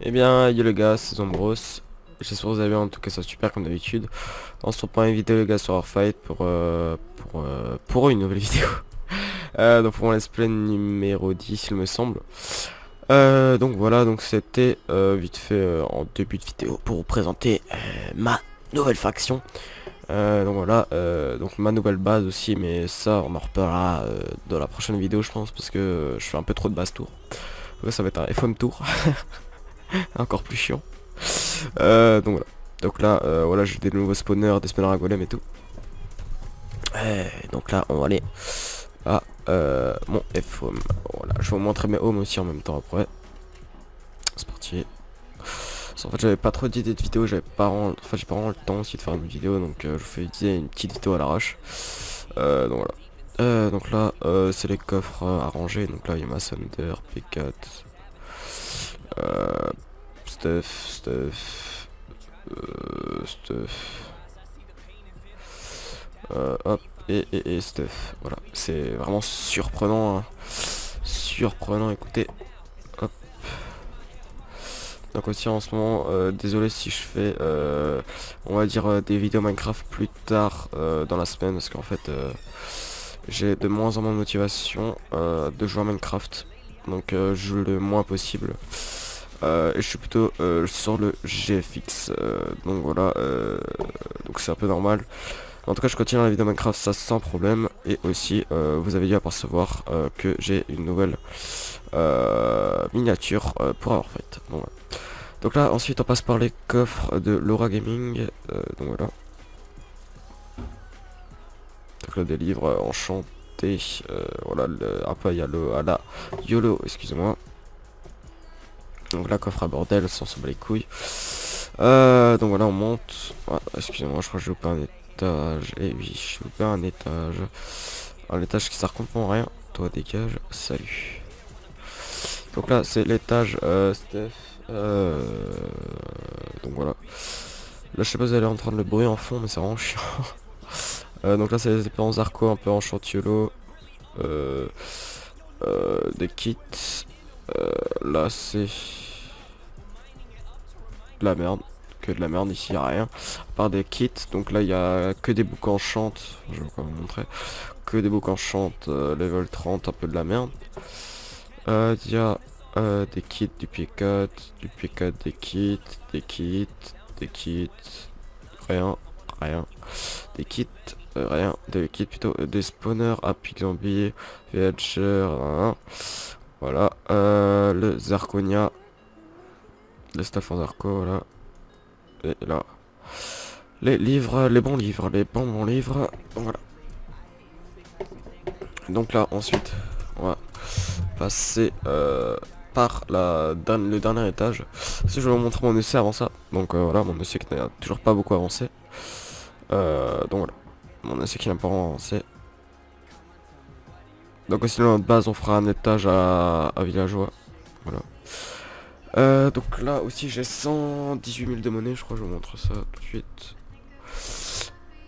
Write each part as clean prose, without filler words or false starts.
Eh bien, yo les gars, c'est Zombros. J'espère que vous allez bien, en tout cas ça super comme d'habitude. On se retrouve pour une vidéo les gars sur Warfight pour une nouvelle vidéo. Donc pour mon let's play numéro 10 il me semble. Donc voilà, donc c'était vite fait en début de vidéo pour vous présenter ma nouvelle faction. Donc voilà, donc ma nouvelle base aussi, mais ça on en reparlera dans la prochaine vidéo je pense, parce que je fais un peu trop de base tour. Donc ça va être un FOM tour, encore plus chiant. Donc voilà. Donc là, voilà, j'ai des nouveaux spawners, des spawners à golem et tout. Donc là, on va aller à mon F-home. Voilà, je vais vous montrer mes homes aussi en même temps après. C'est parti. En fait, j'avais pas trop d'idées de vidéo, j'ai pas vraiment le temps aussi de faire une vidéo, donc je vous fais une petite vidéo à l'arrache. Donc voilà. Donc là, c'est les coffres à ranger. Donc là, il y a ma Thunder, P4, stuff. Stuff. Hop, et stuff. Voilà, c'est vraiment surprenant. Hein. Surprenant, écoutez. Hop. Donc aussi en ce moment, désolé si je fais, on va dire, des vidéos Minecraft plus tard dans la semaine. Parce qu'en fait, j'ai de moins en moins de motivation de jouer à Minecraft. Donc je joue le moins possible. Et je suis plutôt sur le GFX. Donc voilà, donc c'est un peu normal. En tout cas, je continue la vidéo Minecraft, ça sans problème. Et aussi, vous avez dû apercevoir que j'ai une nouvelle miniature pour avoir fait. Bon, voilà. Donc là, ensuite, on passe par les coffres de Laura Gaming. Donc voilà. Donc là, des livres enchantés. Voilà, après, il y a le à la YOLO, excusez-moi. Donc là, coffre à bordel, sans se bat les couilles. Donc voilà, on monte. Ah, excusez-moi, je crois que j'ai loupé un étage. Et oui, j'ai loupé un étage. Un étage qui sert complètement à rien. Toi, dégage. Salut. Donc là, c'est l'étage Steph. Donc voilà. Là, je sais pas si vous allez entendre le bruit en fond, mais c'est vraiment chiant. Donc là, c'est les épées en zarco, un peu en chantiolo. Des kits. Là, c'est de la merde. Que de la merde, ici, y a rien. À part des kits. Donc là, il y a que des boucs enchantes. Je vais encore vous montrer. Que des boucs enchantes, level 30, un peu de la merde. Il y a des kits, du P4, des kits, des kits, rien, rien, des kits, rien, des kits plutôt, des spawners, Epic Zombie, Villager, voilà, le Zarconia, le staff en Zarco, voilà, et là, les livres, les bons livres, bons livres, voilà. Donc là, ensuite, on va passer par le dernier étage. Si je vais vous montrer mon essai avant ça. Donc voilà, mon essai qui n'a toujours pas beaucoup avancé. Donc voilà, mon essai qui n'a pas vraiment avancé. Donc aussi dans notre base, on fera un étage à villageois. Voilà. Donc là aussi, j'ai 118 000 de monnaie. Je crois que je vous montre ça tout de suite.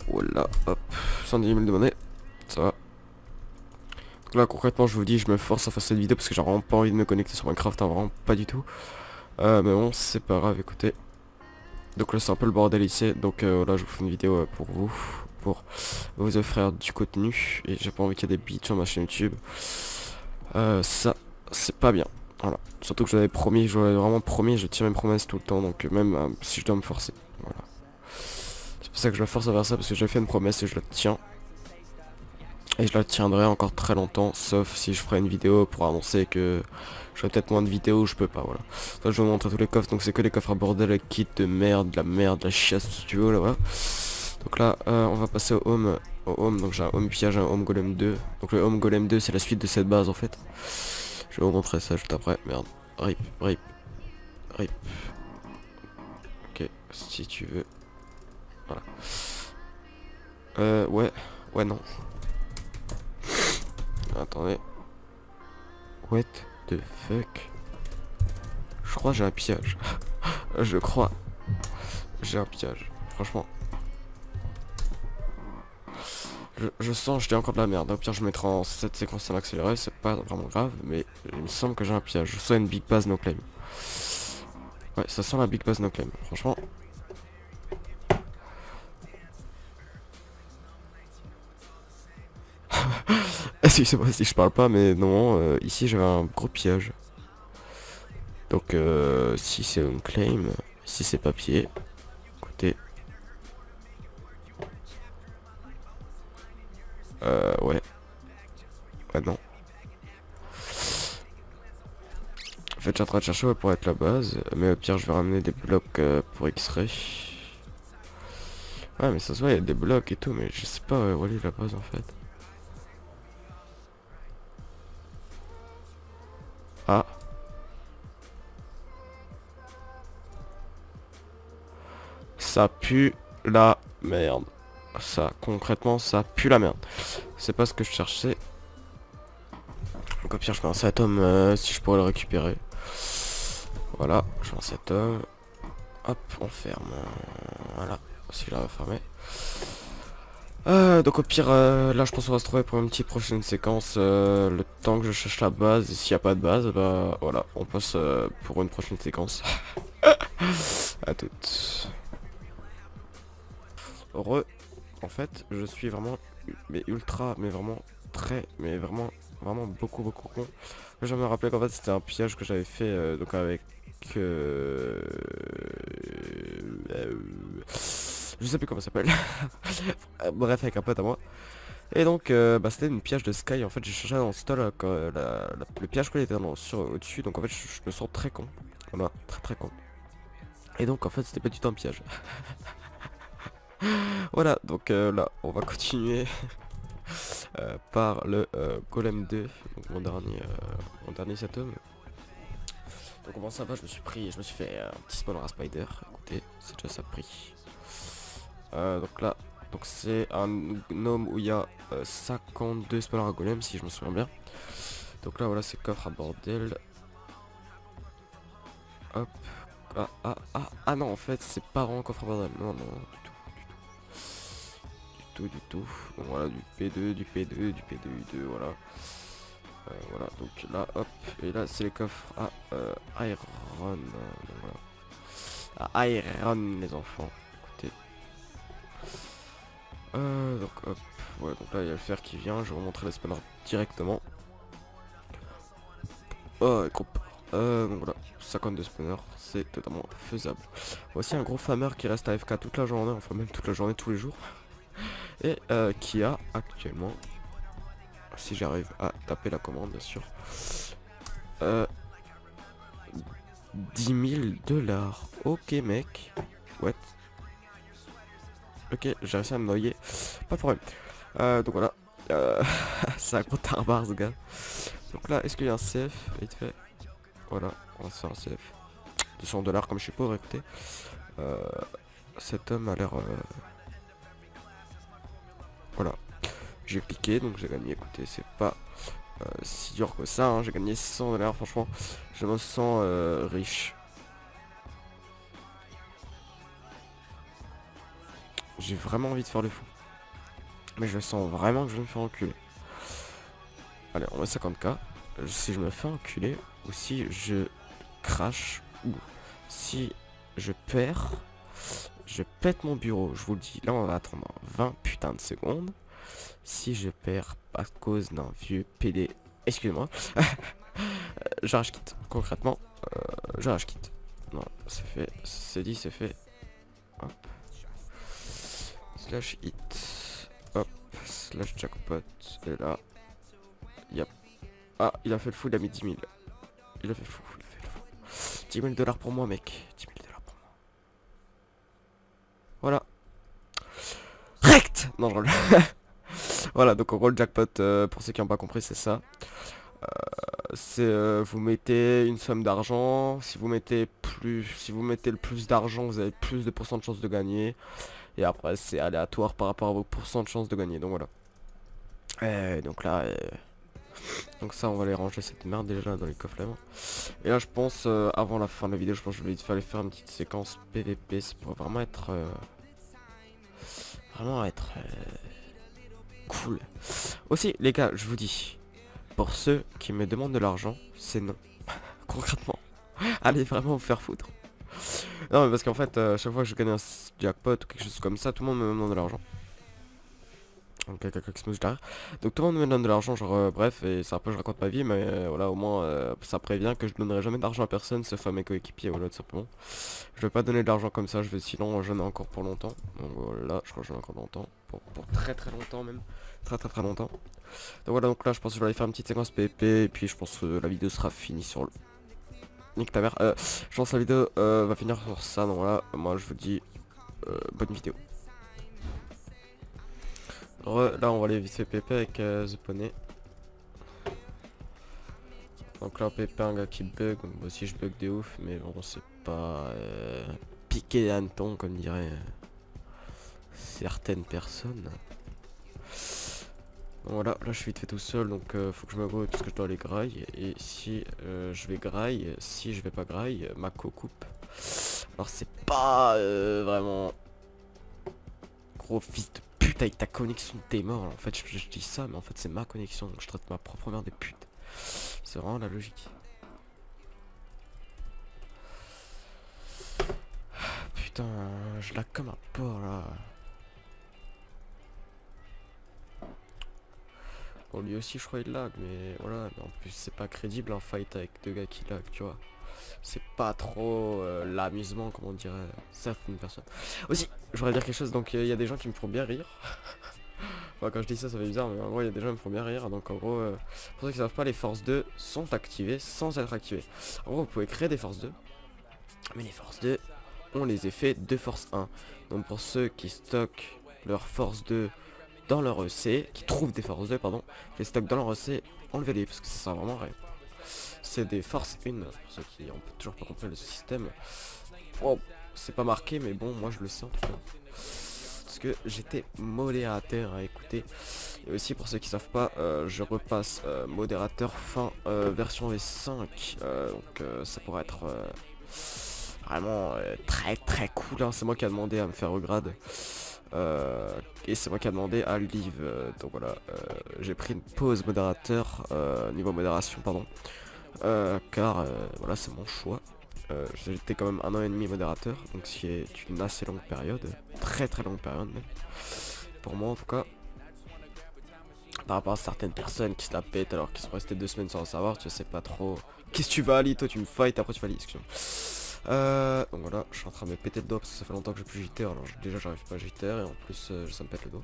Voilà, hop, 110 000 de monnaie. Ça va. Là concrètement je vous dis, je me force à faire cette vidéo parce que j'ai vraiment pas envie de me connecter sur Minecraft, hein, vraiment pas du tout. Mais bon, c'est pas grave, écoutez. Donc là c'est un peu le bordel ici, donc là je vous fais une vidéo pour vous, pour vous offrir du contenu. Et j'ai pas envie qu'il y ait des bits sur ma chaîne YouTube. Ça, c'est pas bien. Voilà. Surtout que je l'avais promis, je l'avais vraiment promis, je tiens mes promesses tout le temps, donc même si je dois me forcer. Voilà. C'est pour ça que je me force à faire ça, parce que j'ai fait une promesse et je la tiens. Et je la tiendrai encore très longtemps, sauf si je ferai une vidéo pour annoncer que je ferai peut-être moins de vidéos, je peux pas, voilà. Là, je vais vous montrer tous les coffres, donc c'est que les coffres à bordel, les kits de merde, de la chiasse, tout ce que tu veux, là-bas. Donc là, on va passer au home. Donc j'ai un home pillage, un home golem 2. Donc le home golem 2, c'est la suite de cette base, en fait. Je vais vous montrer ça juste après, merde. Rip, rip, rip. Ok, si tu veux. Voilà. Ouais, non. Attendez. What the fuck? Je crois que j'ai un pillage. Je crois. J'ai un pillage. Franchement. Je sens je dis encore de la merde. Au pire je mettrai en cette séquence en accéléré. C'est pas vraiment grave. Mais il me semble que j'ai un pillage. Je sois une big base no claim. Ouais, ça sent la Big Bass No Claim, franchement. Excusez-moi si je parle pas, mais non, ici j'avais un gros piège. Donc si c'est un claim, si c'est papier, écoutez. Ouais. Ouais, non. En fait, je suis en train de chercher pour être la base, mais au pire, je vais ramener des blocs pour X-ray. Ouais, mais ça se voit, il y a des blocs et tout, mais je sais pas où est la base en fait. Ah. Ça pue la merde. Ça, concrètement, ça pue la merde. C'est pas ce que je cherchais. Donc au pire, je mets un Satom si je pourrais le récupérer. Voilà, je mets un Satom. Hop, on ferme. Voilà, si j'arrive à fermer. Donc au pire, là je pense qu'on va se trouver pour une petite prochaine séquence. Le temps que je cherche la base, et s'il n'y a pas de base, bah voilà, on passe pour une prochaine séquence. À toutes. Re, en fait, je suis vraiment, mais ultra, mais vraiment très, mais vraiment, vraiment beaucoup con. Je me rappelais qu'en fait c'était un pillage que j'avais fait donc avec je sais plus comment ça s'appelle. Bref, avec un pote à moi. Et donc bah, c'était une piège de Sky. En fait j'ai cherché dans le stall le piège qu'il était au-dessus. Donc en fait je me sens très con. Voilà, très con. Et donc en fait c'était pas du tout un piège. Voilà, donc là on va continuer par le Golem 2, donc mon dernier Satom. Donc comment ça va, je me suis fait un petit spawn à Spider. Écoutez, c'est déjà ça pris. Donc là, donc c'est un gnome où il y a 52 spawners à golem si je me souviens bien. Donc là voilà, c'est coffre à bordel. Hop. Ah non, en fait c'est pas vraiment coffre à bordel. Non, du tout. Donc voilà, du P2, du P2, du P2, du 2, voilà. Voilà, donc là, hop, et là c'est les coffres à Iron. Donc voilà. À Iron, les enfants. Écoutez. Donc hop, ouais, donc là il y a le fer qui vient, je vais vous montrer les spawners directement. Oh, groupe. Donc voilà, 52 spawners, c'est totalement faisable. Voici un gros farmer qui reste AFK toute la journée, enfin même toute la journée, tous les jours. Et qui a actuellement, si j'arrive à taper la commande bien sûr, 10 000 $. Ok mec, what? Ok, j'ai réussi à me noyer, pas de problème. Donc voilà, c'est un gros tarbare ce gars. Donc là, est-ce qu'il y a un CF vite fait? Voilà, on va se faire un CF. 200 $ comme je suis pauvre, écoutez. Cet homme a l'air... Voilà. J'ai cliqué, donc j'ai gagné. Écoutez, c'est pas si dur que ça. Hein. J'ai gagné 600 $, franchement. Je me sens riche. J'ai vraiment envie de faire le fou. Mais je sens vraiment que je vais me faire enculer. Allez, on met 50K. Si je me fais enculer, ou si je crache, ou si je perds, je pète mon bureau. Je vous le dis, là on va attendre 20 putains de secondes. Si je perds à cause d'un vieux PD, excusez-moi, je rage quitte. Concrètement, je rage quitte. Non, c'est fait, c'est dit, c'est fait. Hop. Slash hit. Hop. Slash jackpot. Et là. Yep. Ah, il a fait le fou, il a mis 10 000. Il a fait le fou, 10 000 $ pour moi, mec. 10 000 $ pour moi. Voilà. Rect. Non, je roule. Voilà, donc en gros, le jackpot, pour ceux qui n'ont pas compris, c'est ça. C'est vous mettez une somme d'argent. Si vous mettez le plus d'argent, vous avez plus de pourcents de chances de gagner. Et après, c'est aléatoire par rapport à vos pourcents de chances de gagner. Donc voilà. Donc là, donc ça, on va les ranger cette merde déjà dans les coffres là. Et là, je pense, avant la fin de la vidéo, je pense que je vais faire une petite séquence PVP. Ça pourrait vraiment être, cool. Aussi, les gars, je vous dis, pour ceux qui me demandent de l'argent, c'est non. Concrètement, allez vraiment vous faire foutre. Non, mais parce qu'en fait, chaque fois que je gagne un jackpot ou quelque chose comme ça, tout le monde me demande de l'argent. Donc, quelqu'un qui se mouche derrière. Donc, tout le monde me donne de l'argent, genre, bref, et c'est un peu, je raconte ma vie, mais voilà, au moins, ça prévient que je donnerai jamais d'argent à personne, sauf à mes coéquipiers, voilà, tout simplement. Je vais pas donner de l'argent comme ça, sinon, j'en ai encore pour longtemps. Donc, voilà, je crois que j'en ai encore longtemps. Pour très très longtemps, même. Très très très longtemps. Donc, voilà, donc là, je pense que je vais aller faire une petite séquence PvP, et puis je pense que la vidéo sera finie sur le. Nique ta mère. Je pense que la vidéo va finir sur ça, donc voilà, moi, je vous dis bonne vidéo. Là on va aller vite fait PP avec The Poney. Donc là PP un gars qui bug, donc moi aussi je bug de ouf, mais bon c'est pas piqué hanneton comme diraient certaines personnes. Donc voilà, là je suis vite fait tout seul, donc faut que je me grouille parce que je dois aller graille. Et si je vais graille, si je vais pas graille, Mako coupe. Alors c'est pas vraiment gros fils de pute avec ta connexion, t'es mort. En fait je dis ça, mais en fait c'est ma connexion, donc je traite ma propre mère des putes. C'est vraiment la logique. Putain, je lag comme un porc là. Bon lui aussi je crois il lag, mais voilà, mais en plus c'est pas crédible un fight avec deux gars qui lag, tu vois. C'est pas trop l'amusement comme on dirait certaines personnes. Aussi, je voudrais dire quelque chose, donc il y a des gens qui me font bien rire. Enfin, quand je dis ça, ça fait bizarre, mais en gros, il y a des gens qui me font bien rire. Donc, en gros, pour ceux qui savent pas, les forces 2 sont activées sans être activées. En gros, vous pouvez créer des forces 2, mais les forces 2 ont les effets de force 1. Donc, pour ceux qui stockent leur force 2 dans leur EC, qui trouvent des forces 2, pardon, qui les stockent dans leur EC, enlevez-les parce que ça sert vraiment à rien. C'est des forces 1, pour ceux qui ont toujours pas compris le système. Wow, c'est pas marqué, mais bon, moi je le sais en tout cas. Parce que j'étais modérateur à écouter. Et aussi pour ceux qui savent pas, je repasse modérateur fin version V5. Donc ça pourrait être vraiment très très cool. Hein. C'est moi qui a demandé à me faire au grade. Et c'est moi qui a demandé à live. Donc voilà, j'ai pris une pause modérateur, niveau modération, pardon. Car voilà, c'est mon choix. J'étais quand même 1 an et demi modérateur, donc ce qui est une assez longue période, très très longue période même, pour moi en tout cas. Par rapport à certaines personnes qui se la pètent alors qu'ils sont restés 2 semaines sans le savoir, tu sais pas trop. Qu'est-ce que tu vas Ali, toi tu me fight, après tu vas Ali, excuse-moi. Donc voilà, je suis en train de me péter le dos parce que ça fait longtemps que je plus JTR, alors déjà j'arrive pas à JTR et en plus ça me pète le dos.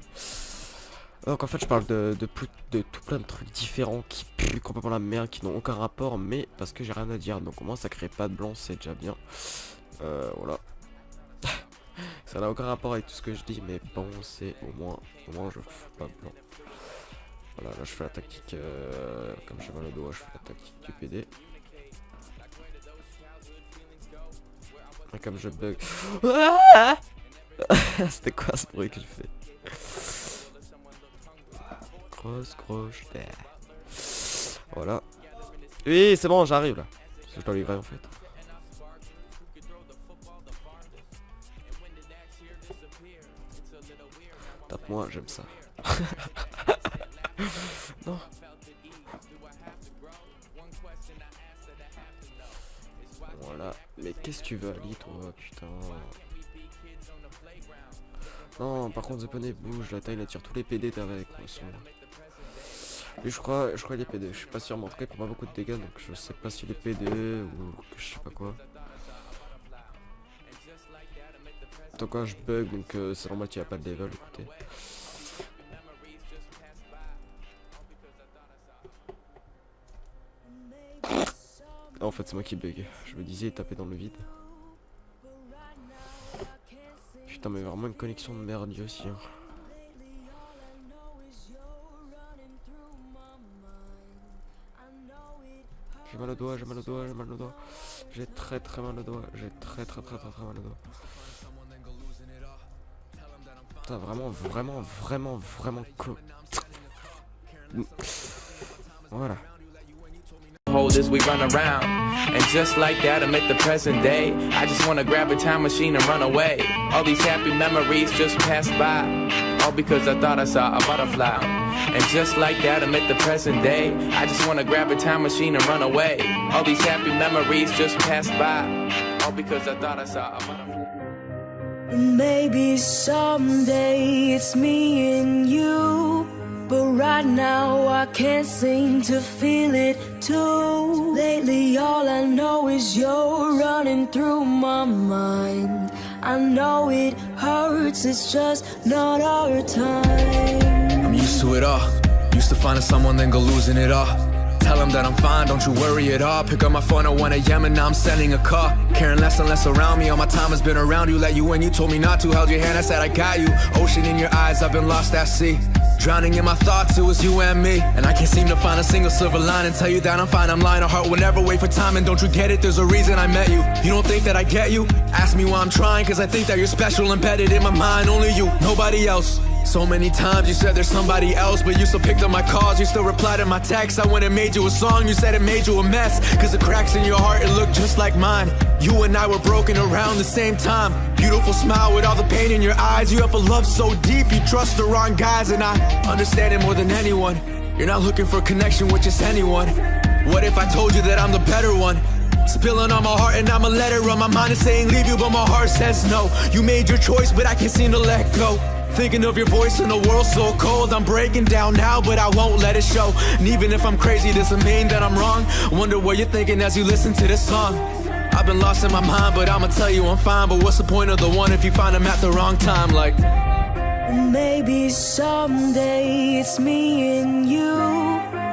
Donc en fait je parle de tout plein de trucs différents qui puent complètement la merde, qui n'ont aucun rapport, mais parce que j'ai rien à dire. Donc au moins ça crée pas de blanc, c'est déjà bien. Voilà. Ça n'a aucun rapport avec tout ce que je dis, mais bon, c'est au moins je fous pas de blanc. Voilà, là je fais la tactique, comme j'ai mal au doigt, je fais la tactique du PD. Et comme je bug... C'était quoi ce bruit que je fais? Grosse voilà. Oui c'est bon, j'arrive là. Parce que je dois livrer en fait. Tape-moi, j'aime ça. Non. Voilà. Mais qu'est-ce que tu veux Ali toi, putain. Non, par contre The Poney bouge, la taille, il attire tous les PD avec moi. Lui je crois il est PD, je suis pas sûr, mais en tout cas il prend pas beaucoup de dégâts, donc je sais pas s'il est PD ou je sais pas quoi. En tout cas je bug, donc c'est normal qu'il n'y a pas de level, écoutez. Ah, en fait c'est moi qui bug, je me disais il tapait dans le vide. Putain mais vraiment une connexion de merde aussi hein. J'ai mal au doigt, j'ai mal au doigt, j'ai mal au doigt. J'ai très mal au doigt, j'ai très mal au doigt. Putain vraiment cool. Voilà. Hold as we run around, and just like that I'm at the present day. I just wanna grab a time machine and run away. All these happy memories just passed by, all because I thought I saw a butterfly. And just like that I'm at the present day. I just wanna grab a time machine and run away. All these happy memories just passed by. all because I thought I saw a butterfly. And maybe someday it's me and you, but right now I can't seem to feel it too. Lately all I know is you're running through my mind. I know it hurts, it's just not our time. I'm used to it all, used to finding someone then go losing it all. Tell them that I'm fine, don't you worry at all. Pick up my phone at 1 AM and now I'm sending a call. Caring less and less around me, all my time has been around you. Let you in, you told me not to, held your hand, I said I got you. Ocean in your eyes, I've been lost at sea. Drowning in my thoughts, it was you and me. And I can't seem to find a single silver line and tell you that I'm fine, I'm lying. A heart will never wait for time, and don't you get it, there's a reason I met you. You don't think that I get you? Ask me why I'm trying, cause I think that you're special, embedded in my mind. Only you, nobody else. So many times you said there's somebody else, but you still picked up my calls, you still replied to my texts. I went and made you a song, you said it made you a mess. Cause the cracks in your heart, it looked just like mine. You and I were broken around the same time. Beautiful smile with all the pain in your eyes. You have a love so deep, you trust the wrong guys. And I understand it more than anyone. You're not looking for a connection with just anyone. What if I told you that I'm the better one? Spilling on my heart and I'ma let it run. My mind is saying leave you, but my heart says no. You made your choice, but I can't seem to let go. Thinking of your voice in a world so cold. I'm breaking down now, but I won't let it show. And even if I'm crazy, doesn't mean that I'm wrong. Wonder what you're thinking as you listen to this song. I've been lost in my mind, but I'ma tell you I'm fine. But what's the point of the one if you find him at the wrong time? Like, and maybe someday it's me and you,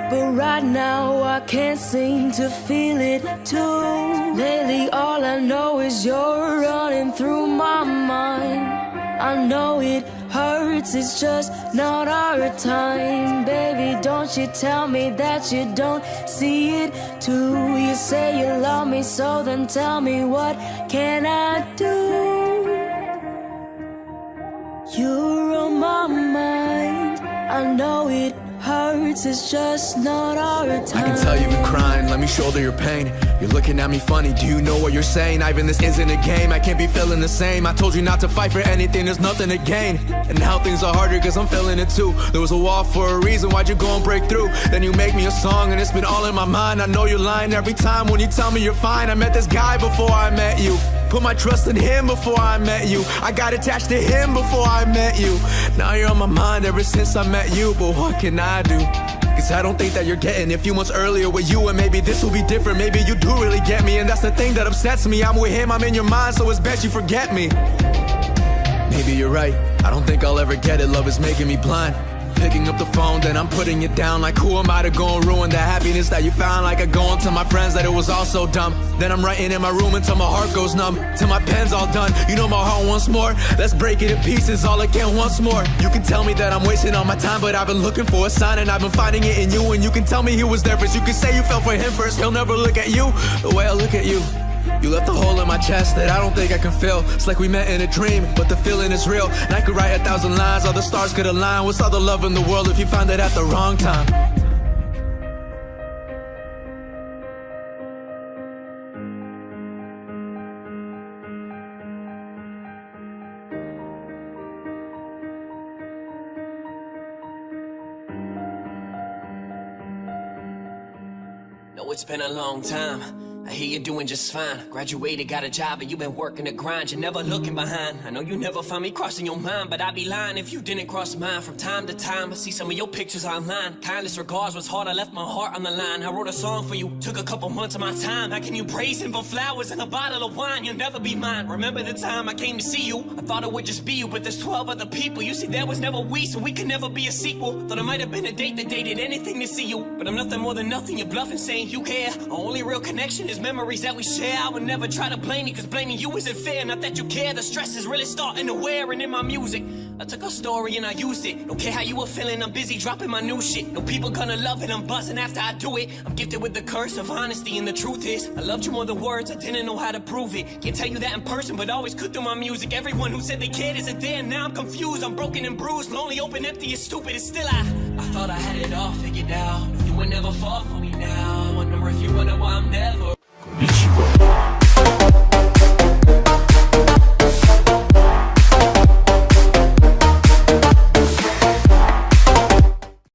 but right now I can't seem to feel it too. Lately all I know is you're running through my mind. I know it hurts, it's just not our time. Baby, don't you tell me that you don't see it too. You say you love me, so then tell me what can I do? You're on my mind, I know it hurts, it's just not our time. I can tell you've been crying, let me shoulder your pain. You're looking at me funny, do you know what you're saying? Ivan, this isn't a game, I can't be feeling the same. I told you not to fight for anything, there's nothing to gain. And now things are harder cause I'm feeling it too. There was a wall for a reason, why'd you go and break through? Then you make me a song and it's been all in my mind. I know you're lying every time when you tell me you're fine. I met this guy before I met you. Put my trust in him before I met you. I got attached to him before I met you. Now you're on my mind ever since I met you. But what can I do? Cause I don't think that you're getting it. A few months earlier with you, and maybe this will be different. Maybe you do really get me, and that's the thing that upsets me. I'm with him, I'm in your mind, so it's best you forget me. Maybe you're right, I don't think I'll ever get it. Love is making me blind. Picking up the phone, then I'm putting it down. Like who am I to go and ruin the happiness that you found? Like I go and tell my friends that it was all so dumb. Then I'm writing in my room until my heart goes numb, till my pen's all done. You know my heart wants more, let's break it in pieces all again once more. You can tell me that I'm wasting all my time, but I've been looking for a sign and I've been finding it in you. And you can tell me he was there first, you can say you fell for him first. He'll never look at you the way I look at you. You left a hole in my chest that I don't think I can fill. It's like we met in a dream, but the feeling is real. And I could write 1,000 lines, all the stars could align. What's all the love in the world if you found it at the wrong time? No, it's been a long time. I hear you're doing just fine. Graduated, got a job, and you've been working the grind. You're never looking behind. I know you never find me crossing your mind, but I'd be lying if you didn't cross mine. From time to time, I see some of your pictures online. Kindness regards was hard, I left my heart on the line. I wrote a song for you, took a couple months of my time. How can you praise him for flowers and a bottle of wine? You'll never be mine. Remember the time I came to see you? I thought it would just be you, but there's 12 other people. You see, there was never we, so we could never be a sequel. Thought it might have been a date that dated anything to see you, but I'm nothing more than nothing. You're bluffing, saying you care. Our only real connection is memories that we share. I would never try to blame you, cause blaming you isn't fair. Not that you care, the stress is really starting to wear. And in my music, I took a story and I used it. Don't care how you were feeling, I'm busy dropping my new shit. No people gonna love it, I'm buzzing after I do it. I'm gifted with the curse of honesty, and the truth is I loved you more than words, I didn't know how to prove it. Can't tell you that in person, but always could through my music. Everyone who said they cared isn't there, now I'm confused. I'm broken and bruised, lonely, open, empty, and stupid. And still I thought I had it all figured out. You would never fall for me now. I wonder if you wonder why I'm never